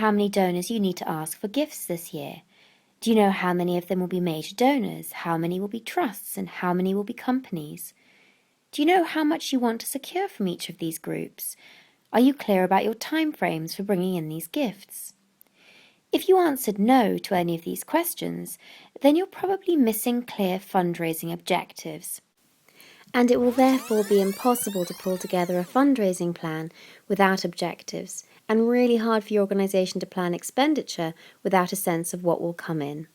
how many donors you need to ask for gifts this year? Do you know how many of them will be major donors, how many will be trusts, and how many will be companies? Do you know how much you want to secure from each of these groups? Are you clear about your timeframes for bringing in these gifts? If you answered no to any of these questions, then you're probably missing clear fundraising objectives. And it will therefore be impossible to pull together a fundraising plan without objectives, and really hard for your organisation to plan expenditure without a sense of what will come in.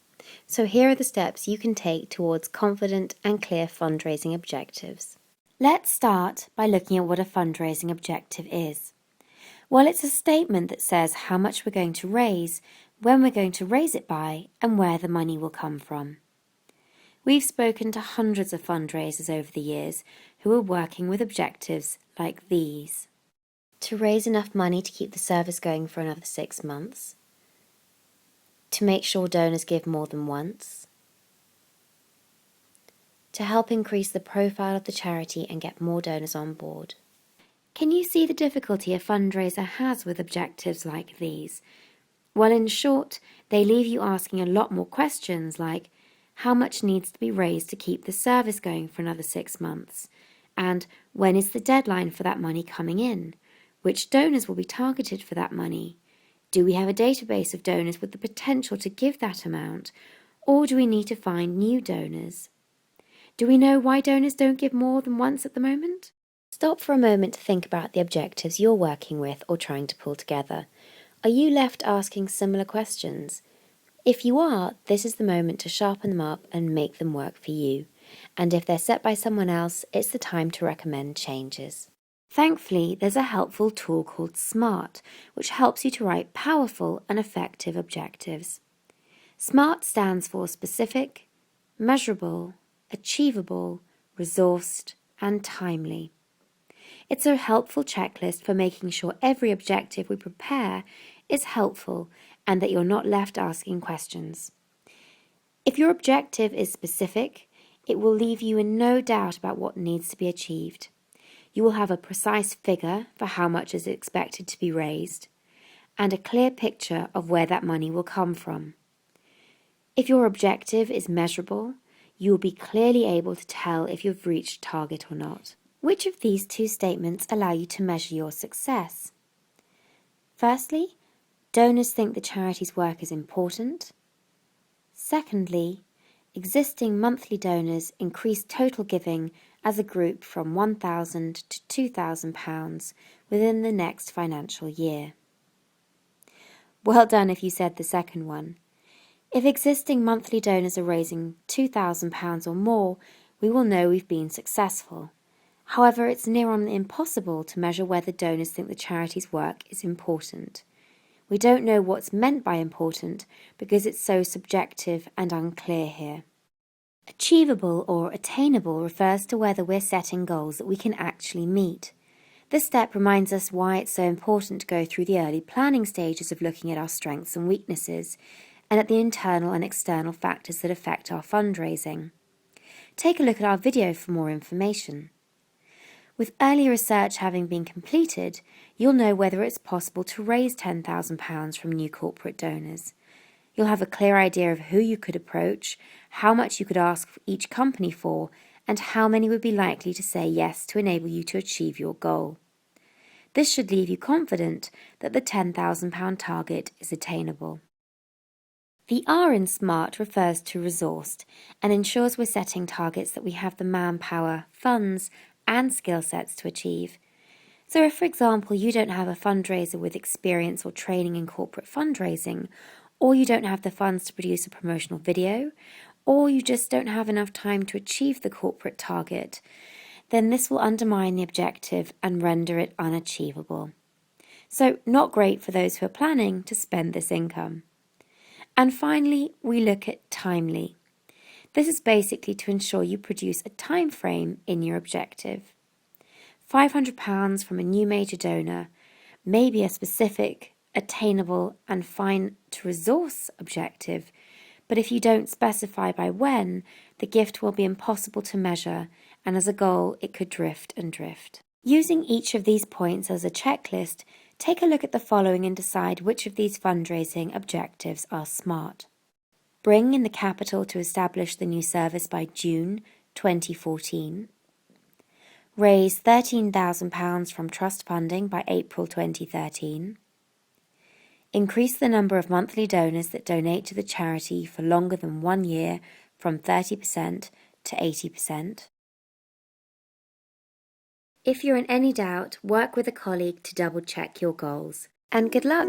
So here are the steps you can take towards confident and clear fundraising objectives. Let's start by looking at what a fundraising objective is. Well, it's a statement that says how much we're going to raise, when we're going to raise it by, and where the money will come from. We've spoken to hundreds of fundraisers over the years who are working with objectives like these. To raise enough money to keep the service going for another 6 months. To make sure donors give more than once. To help increase the profile of the charity and get more donors on board. Can you see the difficulty a fundraiser has with objectives like these? Well, in short, they leave you asking a lot more questions like, how much needs to be raised to keep the service going for another 6 months? And when is the deadline for that money coming in? Which donors will be targeted for that money? Do we have a database of donors with the potential to give that amount? Or do we need to find new donors? Do we know why donors don't give more than once at the moment? Stop for a moment to think about the objectives you're working with or trying to pull together. Are you left asking similar questions? If you are, this is the moment to sharpen them up and make them work for you. And if they're set by someone else, it's the time to recommend changes. Thankfully, there's a helpful tool called SMART, which helps you to write powerful and effective objectives. SMART stands for specific, measurable, achievable, resourced, and timely. It's a helpful checklist for making sure every objective we prepare is helpful and that you're not left asking questions. If your objective is specific, it will leave you in no doubt about what needs to be achieved. You will have a precise figure for how much is expected to be raised, and a clear picture of where that money will come from. If your objective is measurable, you will be clearly able to tell if you've reached target or not. Which of these two statements allow you to measure your success? Firstly, donors think the charity's work is important. Secondly, existing monthly donors increase total giving as a group from £1,000 to £2,000 within the next financial year. Well done if you said the second one. If existing monthly donors are raising £2,000 or more, we will know we've been successful. However, it's near on impossible to measure whether donors think the charity's work is important. We don't know what's meant by important because it's so subjective and unclear here. Achievable or attainable refers to whether we're setting goals that we can actually meet. This step reminds us why it's so important to go through the early planning stages of looking at our strengths and weaknesses, and at the internal and external factors that affect our fundraising. Take a look at our video for more information. With early research having been completed, you'll know whether it's possible to raise £10,000 from new corporate donors. You'll have a clear idea of who you could approach, how much you could ask each company for, and how many would be likely to say yes to enable you to achieve your goal. This should leave you confident that the £10,000 target is attainable. The R in SMART refers to resourced and ensures we're setting targets that we have the manpower, funds, and skill sets to achieve. So if, for example, you don't have a fundraiser with experience or training in corporate fundraising, or you don't have the funds to produce a promotional video, or you just don't have enough time to achieve the corporate target, then this will undermine the objective and render it unachievable. So not great for those who are planning to spend this income. And finally, we look at timely. This is basically to ensure you produce a time frame in your objective. £500 from a new major donor may be a specific, attainable and fine-to-resource objective, but if you don't specify by when, the gift will be impossible to measure, and as a goal, it could drift and drift. Using each of these points as a checklist Take a look at the following and decide which of these fundraising objectives are smart. Bring in the capital to establish the new service by June 2014. Raise £13,000 from trust funding by April 2013. Increase the number of monthly donors that donate to the charity for longer than 1 year from 30% to 80%. If you're in any doubt, work with a colleague to double check your goals. And good luck!